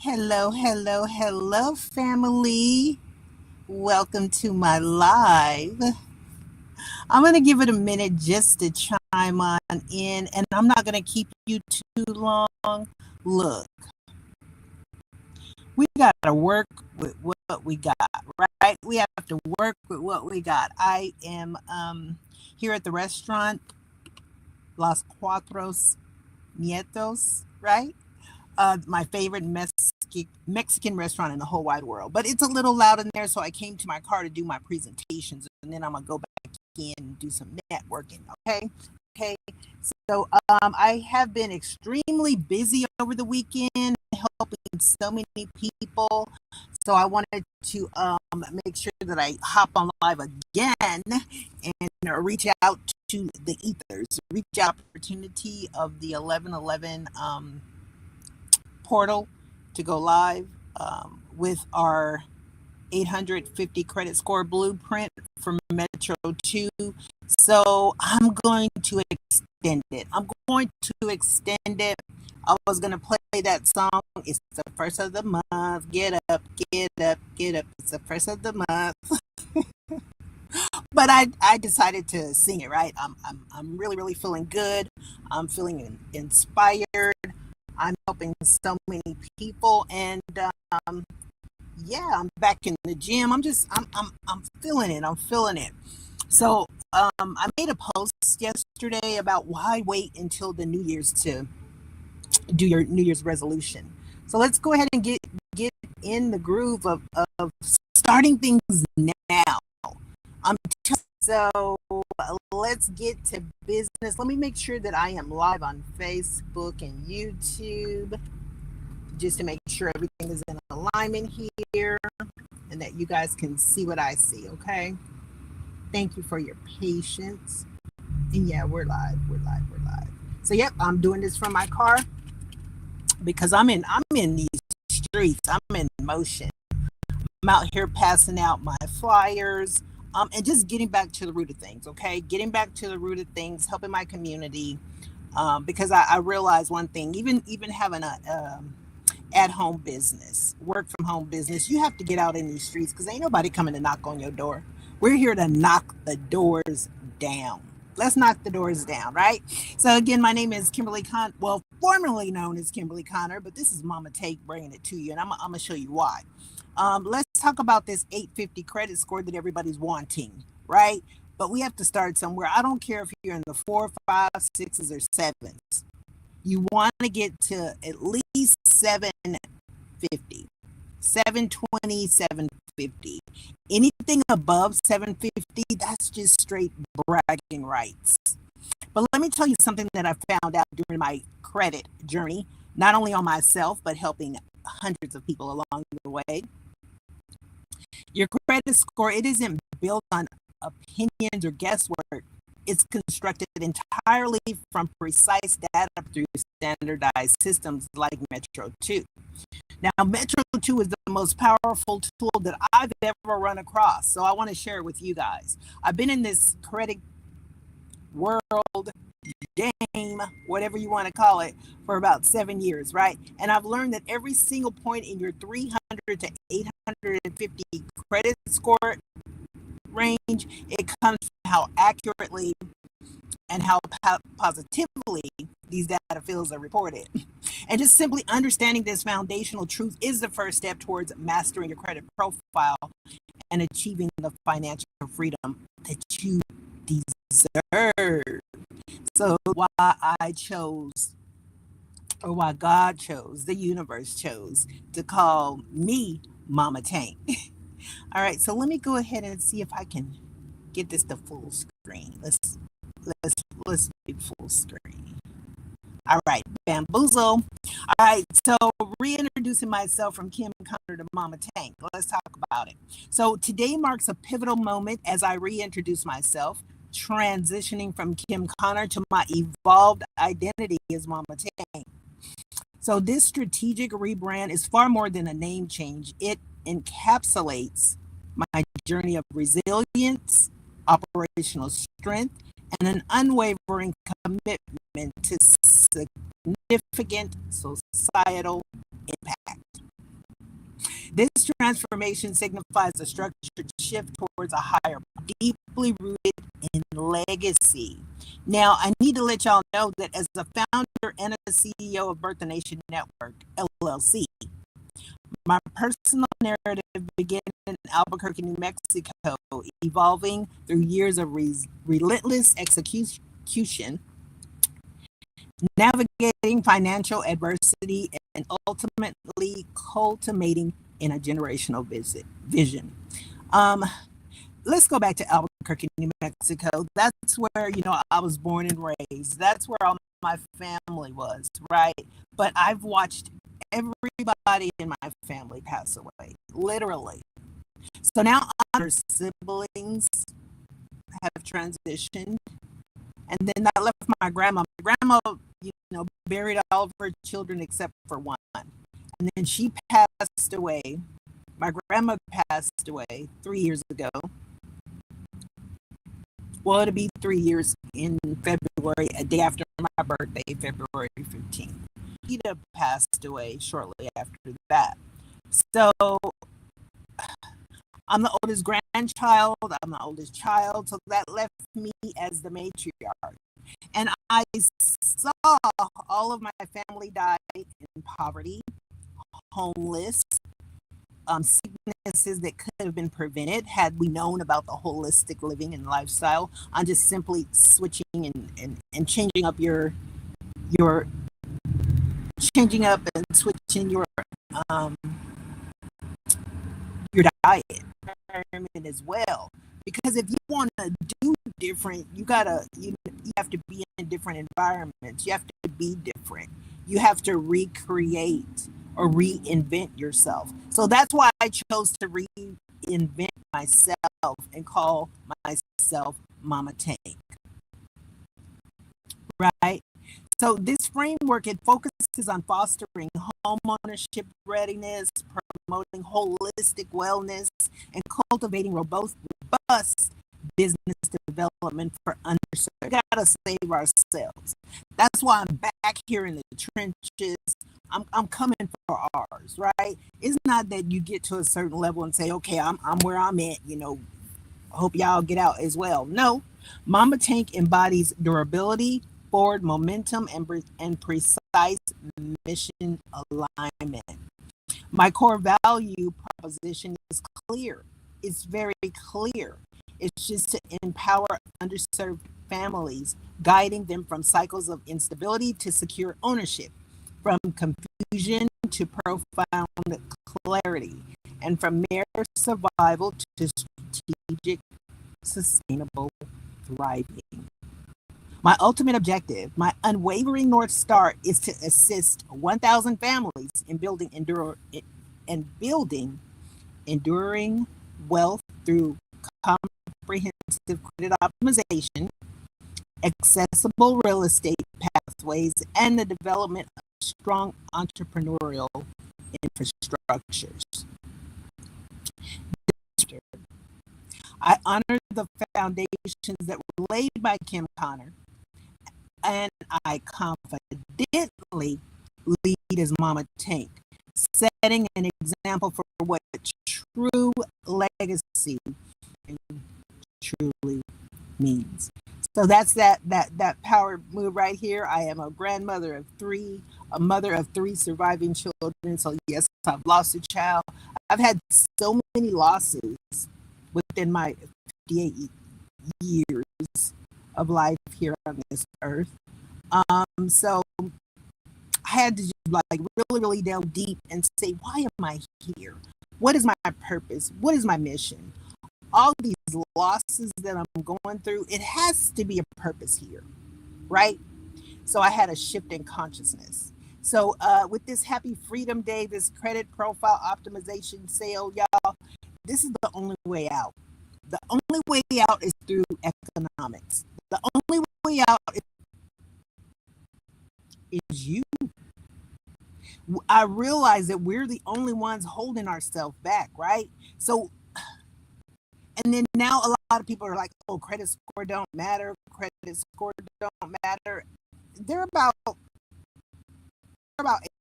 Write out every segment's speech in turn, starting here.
Hello, hello, hello, family. Welcome to my live. I'm going to give it a minute just to chime on in, and I'm not going to keep you too long. Look, we got to work with what we got, right? We have to work with what we got. I am here at the restaurant Los Cuatros Nietos, right? My favorite Mexican restaurant in the whole wide world. But it's a little loud in there, so I came to my car to do my presentations, and then I'm gonna go back in and do some networking. Okay, okay. So I have been extremely busy over the weekend, helping so many people. So I wanted to make sure that I hop on live again and reach out to the ethers, reach out opportunity of the 1111 portal to go live with our 850 credit score blueprint for Metro2. So I'm going to extend it. I'm going to extend it. I was going to play that song. It's the first of the month. Get up, get up, get up. It's the first of the month. But I decided to sing it, right? I'm really, really feeling good. I'm feeling inspired. I'm helping so many people, and yeah, I'm back in the gym. I'm feeling it. I'm feeling it. So I made a post yesterday about why wait until the New Year's to do your New Year's resolution. So let's go ahead and get in the groove of starting things now. I'm so let's get to business. Let me make sure that I am live on Facebook and YouTube just to make sure everything is in alignment here and that you guys can see what I see, okay? Thank you for your patience. And yeah, we're live. So yep, I'm doing this from my car because I'm in these streets. I'm in motion. I'm out here passing out my flyers. And just getting back to the root of things, okay? Getting back to the root of things, helping my community, because I realized one thing, even having a at-home business, work from home business, you have to get out in these streets because ain't nobody coming to knock on your door. We're here to knock the doors down. Let's knock the doors down, right? So again, my name is Kimberly formerly known as Kimberly Connor, but this is Mama Take bringing it to you, and I'm gonna show you why. Let's talk about this 850 credit score that everybody's wanting, right? But we have to start somewhere. I don't care if you're in the 4, 5, 6s, or 7s. You want to get to at least 750, 720, 750. Anything above 750, that's just straight bragging rights. But let me tell you something that I found out during my credit journey, not only on myself, but helping hundreds of people along the way. Your credit score, it isn't built on opinions or guesswork. It's constructed entirely from precise data through standardized systems like Metro2. Now, Metro2 is the most powerful tool that I've ever run across. So I want to share it with you guys. I've been in this credit world, game, whatever you want to call it, for about 7 years, right? And I've learned that every single point in your 300 to 850 credit score range, it comes from how accurately and how positively these data fields are reported. And just simply understanding this foundational truth is the first step towards mastering your credit profile and achieving the financial freedom that you deserve. So why I chose, or why God chose, the universe chose to call me Mama Tank. All right, so let me go ahead and see if I can get this to full screen. Let's do full screen. All right, bamboozle. All right, so reintroducing myself from Kim Connor to Mama Tank. Let's talk about it. So today marks a pivotal moment as I reintroduce myself, transitioning from Kim Connor to my evolved identity as Mama Tank. So this strategic rebrand is far more than a name change. It encapsulates my journey of resilience, operational strength, and an unwavering commitment to significant societal impact. This transformation signifies a structured shift towards a higher, deeply rooted in legacy. Now, I need to let y'all know that as a founder and a CEO of Birth the Nation Network, LLC, my personal narrative began in Albuquerque, New Mexico, evolving through years of relentless execution, navigating financial adversity, and ultimately culminating in a generational vision. Um, let's go back to Albuquerque, New Mexico. That's where, I was born and raised. That's where all my family was, right? But I've watched everybody in my family pass away, literally. So now our siblings have transitioned, and then that left my grandma. My grandma, buried all of her children except for one, and then she passed away. My grandma passed away 3 years ago. Well, it'll be 3 years in February, a day after my birthday, February 15th. She'd have passed away shortly after that. So I'm the oldest grandchild, I'm the oldest child, so that left me as the matriarch. And I saw all of my family die in poverty, homeless, sicknesses that could have been prevented had we known about the holistic living and lifestyle on just simply switching and changing up your changing up and switching um your diet environment as well. Because if you want to do different, you have to be in different environments. You have to be different. You have to recreate or reinvent yourself. So that's why I chose to reinvent myself and call myself Mama Tank. Right? So this framework, it focuses on fostering home ownership readiness, promoting holistic wellness, and cultivating robust business development for underserved. We gotta save ourselves. That's why I'm back here in the trenches. I'm coming for ours, right? It's not that you get to a certain level and say, okay, I'm where I'm at, I hope y'all get out as well. No, Mama Tank embodies durability, forward momentum, and precise mission alignment. My core value proposition is clear. It's very clear. It's just to empower underserved families, guiding them from cycles of instability to secure ownership, from confusion to profound clarity, and from mere survival to strategic, sustainable thriving. My ultimate objective, my unwavering North Star, is to assist 1,000 families in building enduring wealth through comprehensive credit optimization, accessible real estate pathways, and the development of strong entrepreneurial infrastructures. I honor the foundations that were laid by Kim Connor, and I confidently lead as Mama Tank, setting an example for what true legacy truly means. So that's that power move right here. I am a grandmother of three, a mother of three surviving children. So yes, I've lost a child. I've had so many losses within my 58 years of life here on this earth. So I had to just really, really delve deep and say, why am I here? What is my purpose? What is my mission? All these losses that I'm going through, it has to be a purpose here, right? So I had a shift in consciousness. So with this Happy Freedom Day, this credit profile optimization sale, y'all, this is the only way out. The only way out is through economics. The only way out is you. I realize that we're the only ones holding ourselves back, right? So, and then now a lot of people are like, oh, credit score don't matter. Credit score don't matter. They're about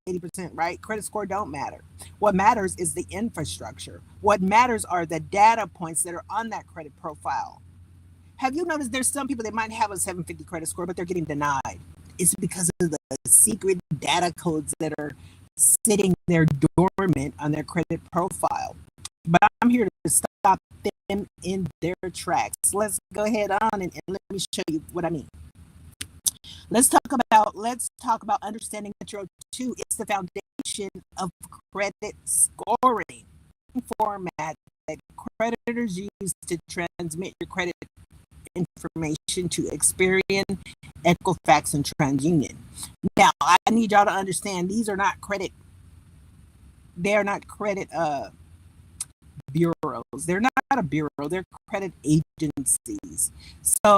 80%, right? Credit score don't matter. What matters is the infrastructure. What matters are the data points that are on that credit profile. Have you noticed there's some people that might have a 750 credit score, but they're getting denied? It's because of the secret data codes that are sitting there dormant on their credit profile. But I'm here to stop them in their tracks. Let's go ahead on and let me show you what I mean. Let's talk about understanding Metro2. It's the foundation of credit scoring format that creditors use to transmit your credit information to Experian, Equifax, and TransUnion. Now, I need y'all to understand these are not credit. They are not credit bureaus. They're not a bureau. They're credit agencies. So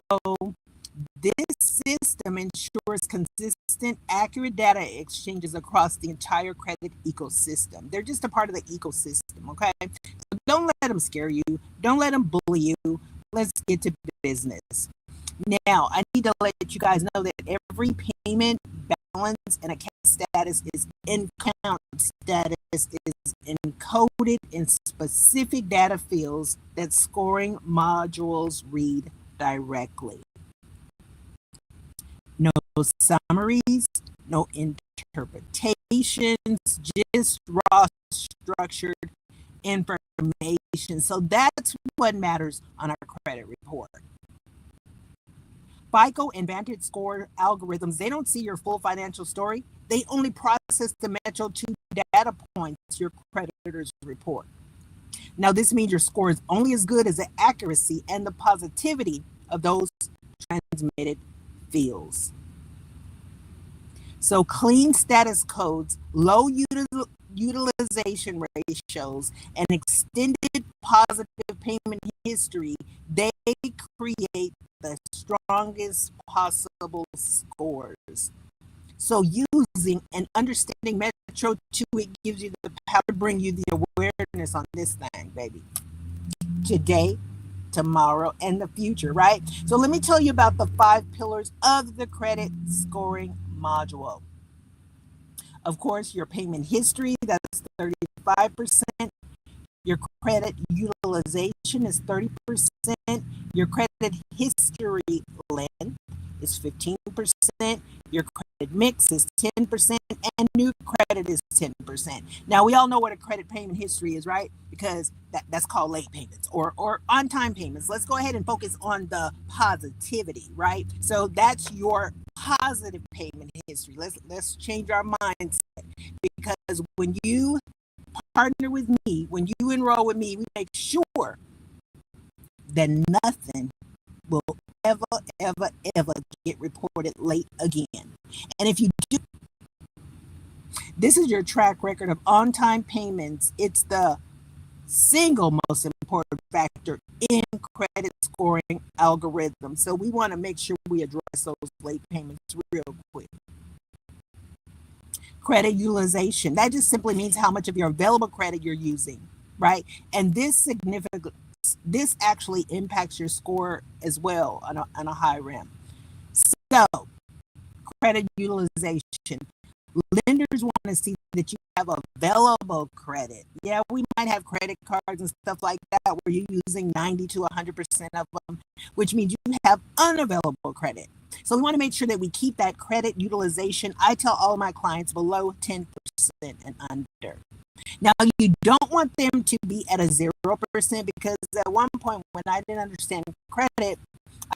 this system ensures consistent, accurate data exchanges across the entire credit ecosystem. They're just a part of the ecosystem, okay? So don't let them scare you. Don't let them bully you. Let's get to business. Now, I need to let you guys know that every payment, balance, and account status is encoded in specific data fields that scoring modules read directly. No summaries, no interpretations, just raw structured information. So that's what matters on our credit report. FICO and Vantage score algorithms, they don't see your full financial story. They only process the Metro2 data points your creditors report. Now, this means your score is only as good as the accuracy and the positivity of those transmitted fields. So clean status codes, low utilization ratios, and extended positive payment history, they create the strongest possible scores. So using and understanding Metro2, it gives you the power to bring you the awareness on this thing, baby. Today, tomorrow, and the future, right? So let me tell you about the 5 pillars of the credit scoring module. Of course, your payment history, that's 35%. Your credit utilization is 30%. Your credit history length is 15%. Your credit mix is 10%. And new credit is 10%. Now, we all know what a credit payment history is, right? Because that's called late payments or on-time payments. Let's go ahead and focus on the positivity, right? So that's your positive payment history. Let's change our mindset, because when you partner with me, when you enroll with me, we make sure that nothing will ever get reported late again. And if you do, this is your track record of on-time payments. It's the single most important factor in credit scoring algorithms. So we want to make sure we address those late payments real quick. Credit utilization, that just simply means how much of your available credit you're using, right? And this actually impacts your score as well on a high RAM. So credit utilization, lenders want to see that you have available credit. Yeah, we might have credit cards and stuff like that where you're using 90 to 100% of them, which means you have unavailable credit. So we want to make sure that we keep that credit utilization, I tell all of my clients, below 10% and under. Now, you don't want them to be at a 0%, because at one point when I didn't understand credit,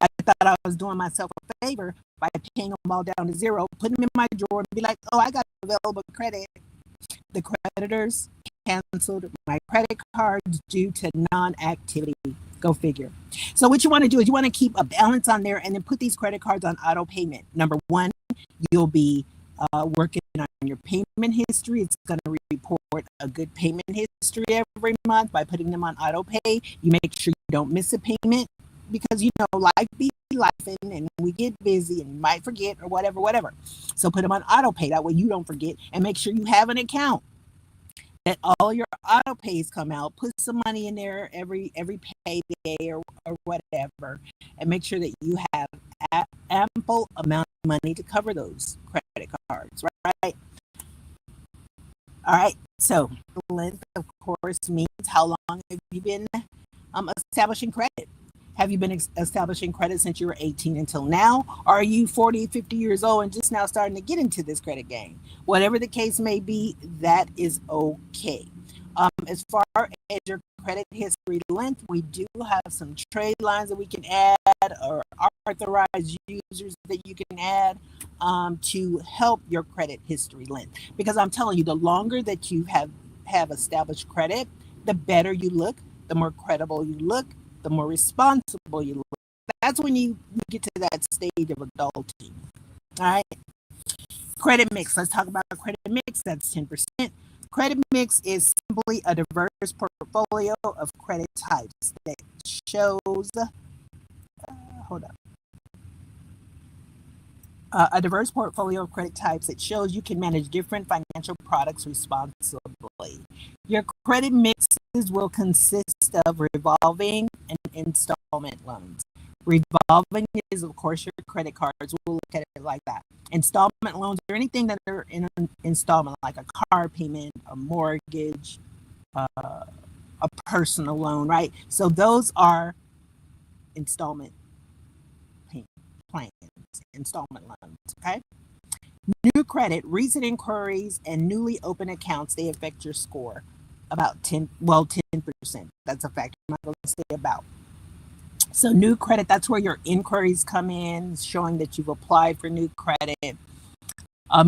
I thought I was doing myself a favor by paying them all down to 0, putting them in my drawer and be like, oh, I got available credit. The creditors canceled my credit cards due to non-activity. Go figure. So what you want to do is you want to keep a balance on there and then put these credit cards on auto payment. Number one, you'll be working on your payment history. It's going to report a good payment history every month by putting them on auto pay. You make sure you don't miss a payment, because you know life be life and we get busy and you might forget or whatever. So put them on auto pay. That way you don't forget, and make sure you have an account that all your auto pays come out. Put some money in there every payday or whatever, and make sure that you have ample amount of money to cover those credit cards, right? All right. So length, of course, means how long have you been establishing credit? Have you been establishing credit since you were 18 until now? Or are you 40, 50 years old and just now starting to get into this credit game? Whatever the case may be, that is okay. As far as your credit history length, we do have some trade lines that we can add or authorized users that you can add to help your credit history length. Because I'm telling you, the longer that you have established credit, the better you look, the more credible you look, the more responsible you look. That's when you get to that stage of adulting. All right. Credit mix. Let's talk about credit mix. That's 10%. Credit mix is simply a diverse portfolio of credit types that shows, hold up, a diverse portfolio of credit types that shows you can manage different financial products responsibly. Your credit mixes will consist of revolving and installment loans. Revolving is, of course, your credit cards. We'll look at it like that. Installment loans are anything that are in an installment, like a car payment, a mortgage, a personal loan, right? So those are installment plans, installment loans, okay? New credit, recent inquiries, and newly opened accounts, they affect your score about 10%. That's a fact. I'm not going to say about. So new credit, that's where your inquiries come in, showing that you've applied for new credit.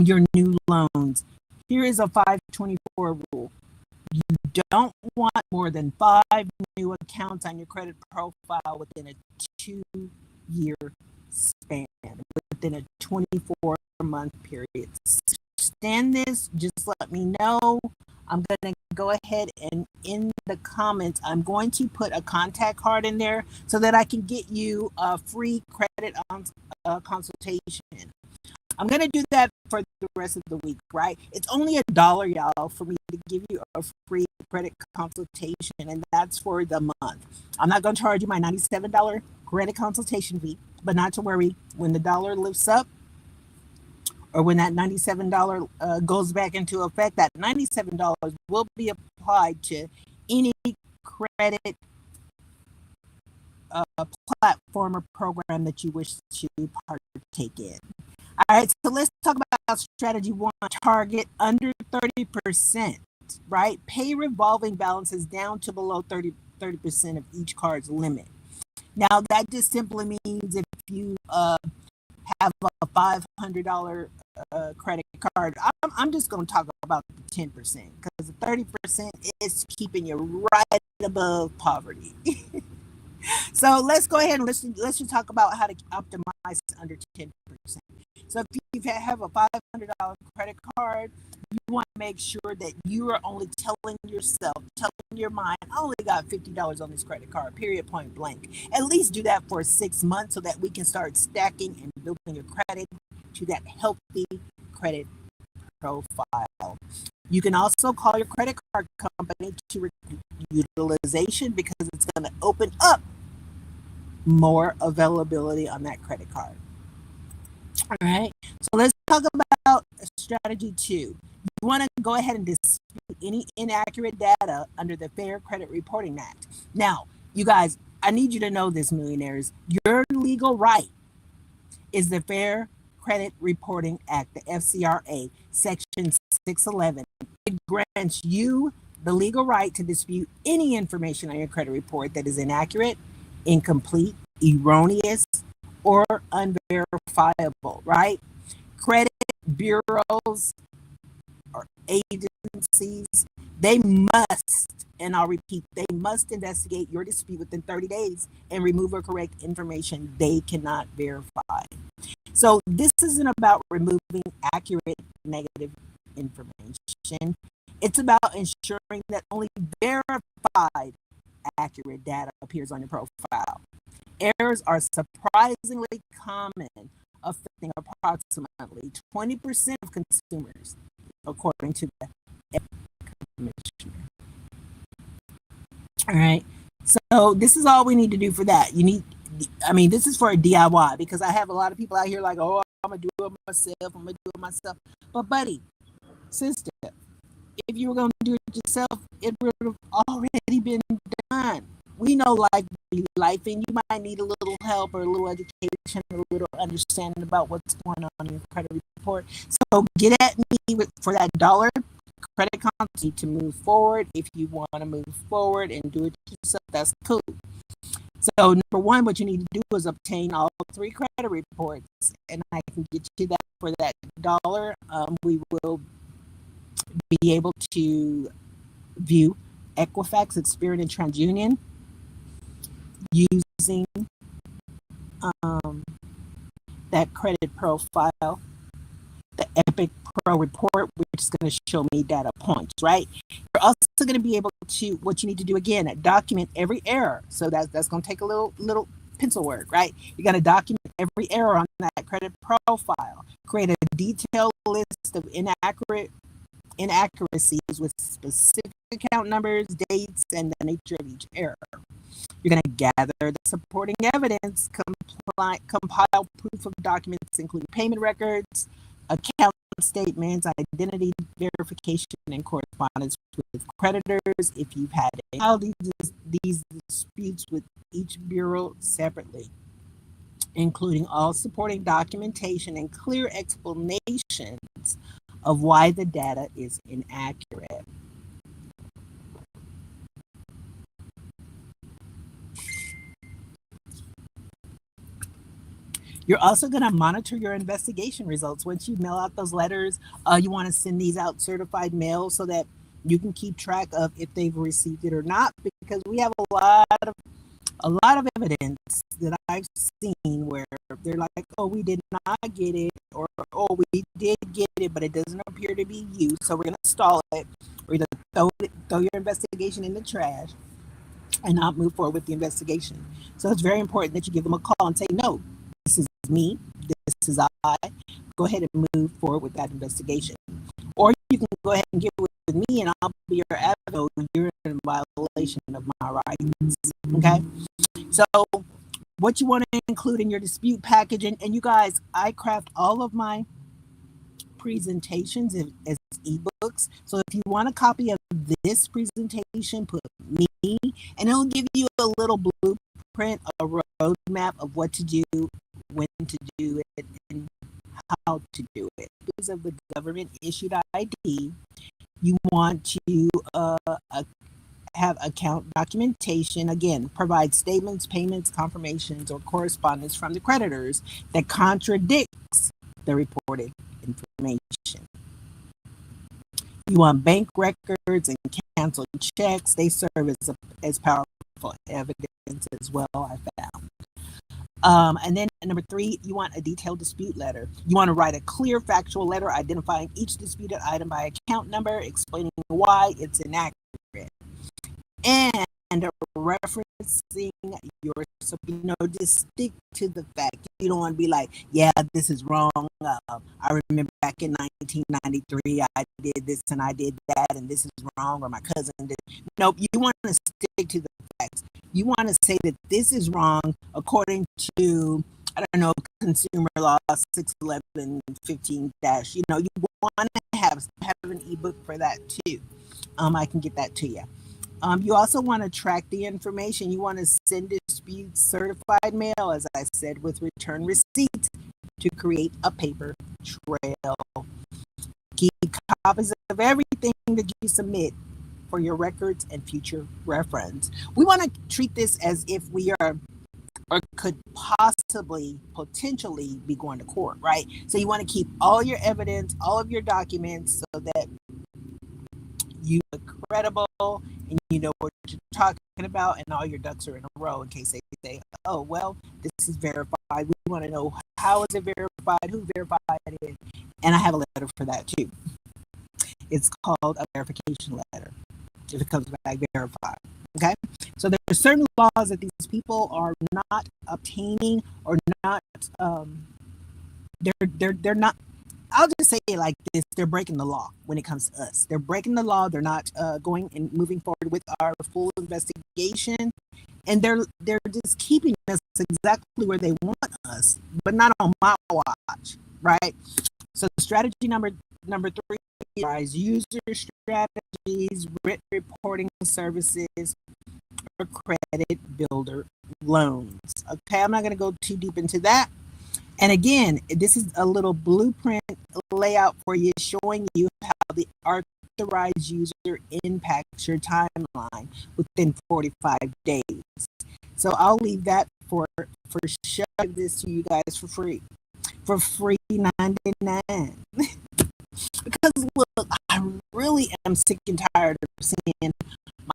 Your new loans. Here is a 524 rule. You don't want more than 5 new accounts on your credit profile within a 2-year span, within a 24-month period. Understand this? Just let me know. I'm going to go ahead and in the comments, I'm going to put a contact card in there so that I can get you a free credit consultation. I'm going to do that for the rest of the week, right? It's only $1, y'all, for me to give you a free credit consultation, and that's for the month. I'm not going to charge you my $97 credit consultation fee, but not to worry. When the dollar lifts up, or when that $97 goes back into effect, that $97 will be applied to any credit platform or program that you wish to partake in. All right, so let's talk about strategy 1. Target under 30%, right? Pay revolving balances down to below 30% of each card's limit. Now, that just simply means if you have a $500 credit card, I'm just going to talk about the 10%, because the 30% is keeping you right above poverty. So let's go ahead and let's just talk about how to optimize under 10%. So if you have a $500 credit card, you want to make sure that you are only telling yourself, telling your mind, I only got $50 on this credit card, period, point blank. At least do that for 6 months so that we can start stacking and building your credit to that healthy credit profile. You can also call your credit card company to utilization, because it's going to open up more availability on that credit card. All right, so let's talk about strategy 2. You want to go ahead and dispute any inaccurate data under the Fair Credit Reporting Act. Now, you guys, I need you to know this, millionaires. Your legal right is the Fair Credit Reporting Act, the FCRA, Section 611. It grants you the legal right to dispute any information on your credit report that is inaccurate, incomplete, erroneous, or unverifiable, right? Credit bureaus or agencies, they must, and I'll repeat, they must investigate your dispute within 30 days and remove or correct information they cannot verify. So this isn't about removing accurate negative information. It's about ensuring that only verified accurate data appears on your profile. Errors are surprisingly common, affecting approximately 20% of consumers, according to the commissioner. All right, so this is all we need to do for that. This is for a DIY, because I have a lot of people out here like, oh, I'm gonna do it myself. But buddy, sister, If you were going to do it yourself, it would have already been done. We know life, and you might need a little help or a little education, or a little understanding about what's going on in your credit report. So get at me for that dollar credit consult to move forward. If you want to move forward and do it yourself, that's cool. So number one, what you need to do is obtain all three credit reports, and I can get you that for that dollar. We will be able to view Equifax, Experian, and TransUnion using um, that credit profile, the Epic Pro report, which is going to show me data points, right? You're also going to be able to, what you need to do again, document every error. So that's going to take a little pencil work, right? You're going to document every error on that credit profile, create a detailed list of inaccuracies with specific account numbers, dates, and the nature of each error. You're going to gather the supporting evidence, compile proof of documents, including payment records, account statements, identity verification, and correspondence with creditors if you've had these disputes with each bureau separately, including all supporting documentation and clear explanations of why the data is inaccurate. You're also going to monitor your investigation results. Once you mail out those letters, you want to send these out certified mail so that you can keep track of if they've received it or not, because we have a lot of evidence that I've seen where they're like, oh, we did not get it, or oh, we did get it, but it doesn't appear to be you, so we're going to stall it. We're going to throw your investigation in the trash and not move forward with the investigation. So it's very important that you give them a call and say, no, this is me, this is I. Go ahead and move forward with that investigation. Or you can go ahead and get with me and I'll be your advocate. You're in violation of my rights. Okay? So what you want to include in your dispute package, and you guys, I craft all of my presentations as ebooks. So if you want a copy of this presentation, put me, and it'll give you a little blueprint, a roadmap of what to do, when to do it, and how to do it. Because of the government issued ID, you want to have account documentation, again, provide statements, payments, confirmations, or correspondence from the creditors that contradicts the reported information. You want bank records and canceled checks. They serve as powerful evidence as well, I found. And then number 3, you want a detailed dispute letter. You want to write a clear factual letter identifying each disputed item by account number, explaining why it's inaccurate, and referencing your, so just stick to the fact. You don't want to be like, yeah, this is wrong. I remember back in 1993, I did this and I did that, and this is wrong, or my cousin did. Nope, you want to stick to the facts. You want to say that this is wrong according to, I don't know, consumer law 611-15 dash. You want to have an ebook for that too. I can get that to you. You also want to track the information. You want to send disputes certified mail, as I said, with return receipts to create a paper trail. Keep copies of everything that you submit for your records and future reference. We want to treat this as if we are or could potentially be going to court, right? So you want to keep all your evidence, all of your documents, so that you are credible and you know what you're talking about, and all your ducks are in a row in case they say, oh, well, this is verified. We want to know, how is it verified, who verified it, and I have a letter for that too. It's called a verification letter if it comes back verified. Okay, so there are certain laws that these people are not obtaining, or not. They're not. I'll just say it like this: they're breaking the law when it comes to us. They're breaking the law. They're not going and moving forward with our full investigation, and they're just keeping us exactly where they want us, but not on my watch, right? So strategy number 3 Rise user strategies, written reporting services, or credit builder loans. Okay, I'm not going to go too deep into that. And again, this is a little blueprint layout for you, showing you how the authorized user impacts your timeline within 45 days. So I'll leave that for showing this to you guys for free 99. Because look, I really am sick and tired of seeing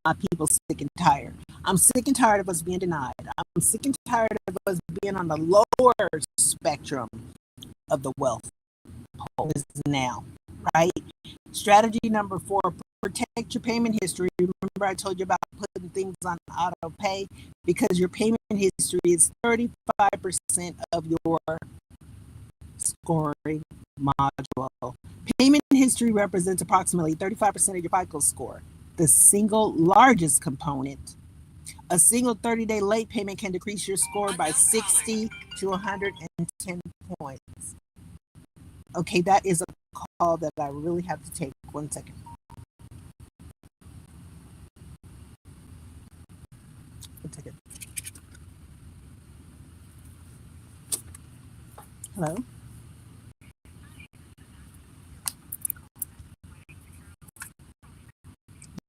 my people sick and tired. I'm sick and tired of us being denied. I'm sick and tired of us being on the lower spectrum of the wealth pole now, right? Strategy number 4, protect your payment history. Remember I told you about putting things on auto pay, because your payment history is 35% of your scoring module. Payment history represents approximately 35% of your FICO score, the single largest component. A single 30-day late payment can decrease your score by 60 to 110 points. Okay, that is a call that I really have to take. 1 second. Hello?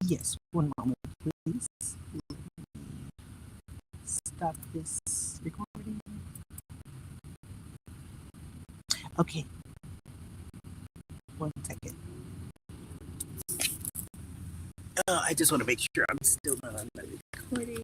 Yes, one moment, please. Stop this recording. Okay, 1 second. I just want to make sure I'm still not on the recording.